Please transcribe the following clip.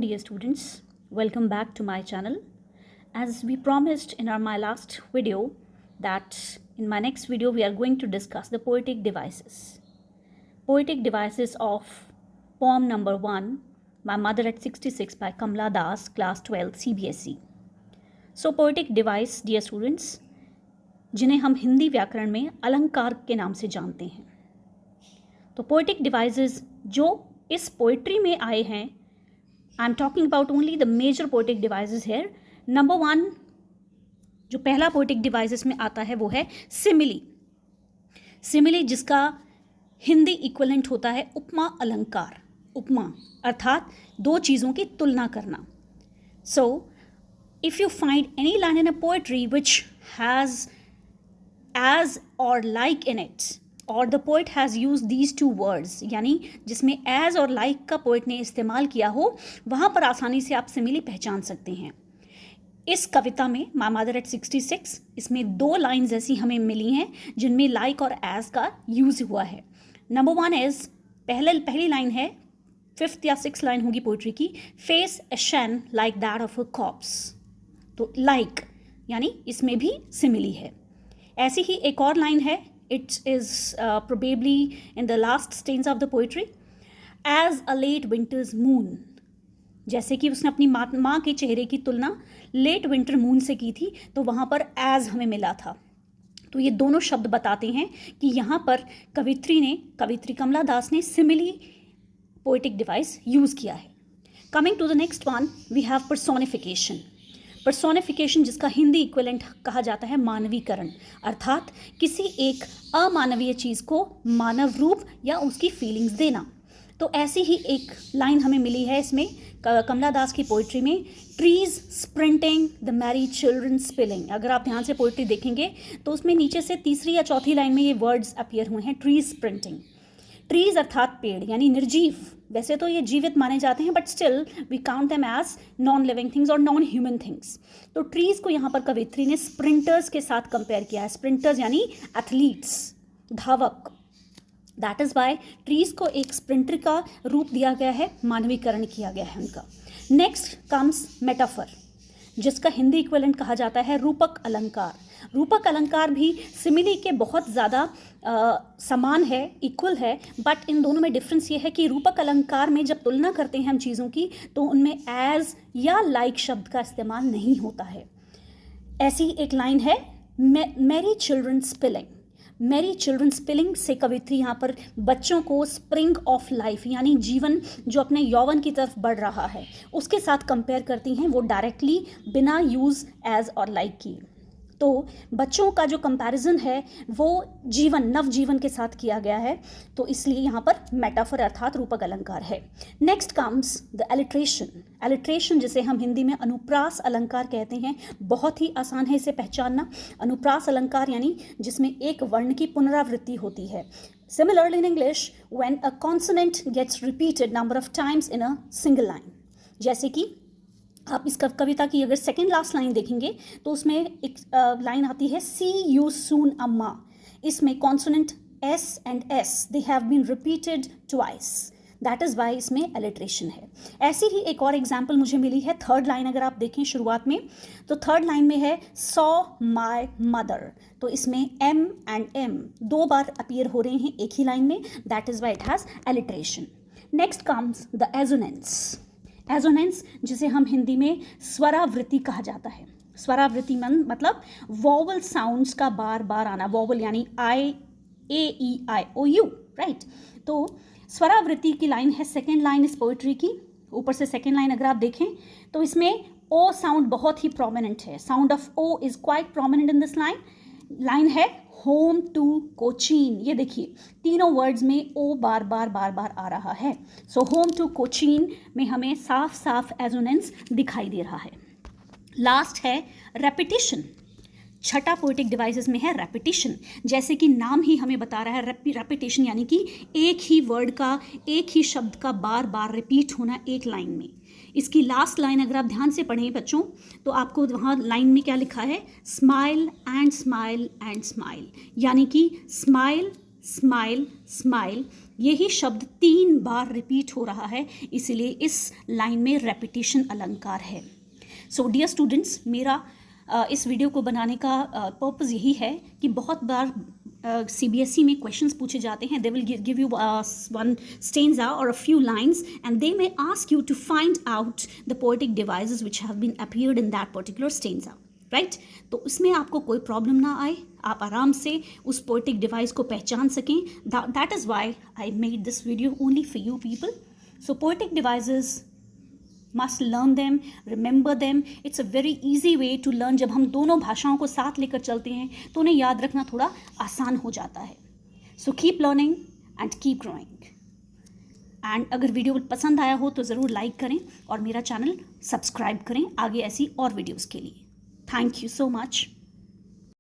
dear students, welcome back to my channel. As we promised in my last video that in my next video we are going to discuss the poetic devices. Poetic devices of poem number 1, My Mother at 66 by Kamla Das, class 12 CBSE. So poetic device, dear students, जिन्हें हम हिंदी व्याकरण में अलंकार के नाम से जानते हैं. तो पोएटिक डिवाइसेस जो इस पोइट्री में आए हैं, I am talking about only the major poetic devices here. Number 1 जो पहला पोएटिक डिवाइसेस में आता है वो है सिमिली. सिमिली जिसका हिंदी इक्विवेलेंट होता है उपमा अलंकार. उपमा अर्थात दो चीज़ों की तुलना करना. So if you find any line in a poetry which has as or like in it or the poet has used these two words, यानी जिसमें as और like का पोएट ने इस्तेमाल किया हो, वहाँ पर आसानी से आप सिमिली पहचान सकते हैं. इस कविता में My Mother at 66 इसमें दो लाइन्स ऐसी हमें मिली हैं जिनमें like और as का यूज़ हुआ है. नंबर 1 इज़ पहली लाइन है, 5th या 6th लाइन होगी पोइट्री की, face ashen like that of a corpse. तो like यानी इसमें भी सिमिली है. ऐसी ही एक और लाइन है, it is probably in the last stanza of the poetry, as a late winter's moon. जैसे कि उसने अपनी माँ के चेहरे की तुलना लेट विंटर मून से की थी, तो वहाँ पर एज हमें मिला था. तो ये दोनों शब्द बताते हैं कि यहाँ पर कवित्री कमला दास ने सिमिली पोएटिक डिवाइस यूज़ किया है. Coming to the next one, we have personification. Personification जिसका हिंदी इक्विवेलेंट कहा जाता है मानवीकरण, अर्थात किसी एक अमानवीय चीज़ को मानव रूप या उसकी फीलिंग्स देना. तो ऐसी ही एक लाइन हमें मिली है इसमें कमला दास की पोइट्री में, trees sprinting the Mary children spilling. अगर आप ध्यान से पोइट्री देखेंगे तो उसमें नीचे से तीसरी या चौथी लाइन में ये वर्ड्स अपीयर हुए हैं, ट्रीज स्प्रिंटिंग. ट्रीज अर्थात पेड़ यानी निर्जीव. वैसे तो ये जीवित माने जाते हैं but still we count them as non living things और नॉन ह्यूमन थिंग्स. तो ट्रीज को यहाँ पर कवित्री ने स्प्रिंटर्स के साथ कंपेयर किया है. स्प्रिंटर्स यानी एथलीट्स, धावक. दैट इज़ वाई ट्रीज को एक स्प्रिंटर का रूप दिया गया है, मानवीकरण किया गया है उनका. नेक्स्ट कम्स मेटाफर जिसका हिंदी इक्विवेलेंट कहा जाता है रूपक अलंकार. रूपक अलंकार भी सिमिली के बहुत ज़्यादा समान है, इक्वल है, बट इन दोनों में डिफरेंस ये है कि रूपक अलंकार में जब तुलना करते हैं हम चीज़ों की तो उनमें एज या लाइक शब्द का इस्तेमाल नहीं होता है. ऐसी एक लाइन है, Mary children spilling. Mary children spilling से कवित्री यहाँ पर बच्चों को स्प्रिंग ऑफ लाइफ यानी जीवन जो अपने यौवन की तरफ बढ़ रहा है उसके साथ कंपेयर करती हैं, वो डायरेक्टली बिना यूज़ एज और लाइक की. तो बच्चों का जो कंपैरिजन है वो नव जीवन के साथ किया गया है, तो इसलिए यहाँ पर मेटाफर अर्थात रूपक अलंकार है. Next comes the alliteration. Alliteration जिसे हम हिंदी में अनुप्रास अलंकार कहते हैं, बहुत ही आसान है इसे पहचानना. अनुप्रास अलंकार यानी जिसमें एक वर्ण की पुनरावृत्ति होती है. Similarly in English, when a consonant gets repeated number of times in a single line. जैसे कि आप इस कविता की अगर सेकेंड लास्ट लाइन देखेंगे तो उसमें एक लाइन आती है, सी यू सून अम्मा. इसमें consonant S and S they have been repeated twice. That is why इसमें एलिट्रेशन है. ऐसी ही एक और एग्जाम्पल मुझे मिली है, थर्ड लाइन अगर आप देखें शुरुआत में तो थर्ड लाइन में है सॉ माई मदर. तो इसमें एम एंड एम दो बार अपीयर हो रहे हैं एक ही लाइन में. That is why it has alliteration. Next comes the assonance. Assonance जिसे हम हिंदी में स्वरावृत्ति कहा जाता है. स्वरावृत्ति मतलब वॉवल साउंड्स का बार बार आना. वॉवल यानी आई, ए, ई, आई, ओ, यू, राइट. तो स्वरावृत्ति की लाइन है, सेकेंड लाइन इस पोइट्री की. ऊपर से सेकेंड लाइन अगर आप देखें तो इसमें ओ साउंड बहुत ही प्रोमिनेंट है. Sound of O is quite prominent in this line. Line है होम टू कोचीन. ये देखिए तीनों वर्ड्स में ओ बार बार आ रहा है. सो होम टू कोचीन में हमें साफ साफ एजोनेंस दिखाई दे रहा है. लास्ट है रेपिटिशन. छठा पोएटिक डिवाइसेस में है रेपिटिशन. जैसे कि नाम ही हमें बता रहा है, रेपिटेशन यानी कि एक ही वर्ड का, एक ही शब्द का बार बार रिपीट होना एक लाइन में. इसकी लास्ट लाइन अगर आप ध्यान से पढ़ें बच्चों तो आपको वहाँ लाइन में क्या लिखा है, smile and smile and smile. यानी कि स्माइल स्माइल, स्माइल, यही शब्द 3 बार रिपीट हो रहा है, इसीलिए इस लाइन में रेपिटेशन अलंकार है। सो डियर स्टूडेंट्स, मेरा इस वीडियो को बनाने का पर्पज़ यही है कि बहुत बार CBSE में क्वेश्चंस पूछे जाते हैं. They will give you one stanza और a few lines and they may ask you to find out the poetic devices which have been appeared in that particular stanza, right? तो उसमें आपको कोई problem ना आए, आप आराम से उस पोएटिक डिवाइस को पहचान सकें. That is Y I made this video only for you people. So poetic devices must learn them, remember them. It's a very easy way to learn. जब हम दोनों भाषाओं को साथ लेकर चलते हैं तो उन्हें याद रखना थोड़ा आसान हो जाता है. So keep learning and keep growing. And अगर वीडियो पसंद आया हो तो ज़रूर लाइक करें और मेरा चैनल सब्सक्राइब करें आगे ऐसी और वीडियोज़ के लिए. Thank you so much.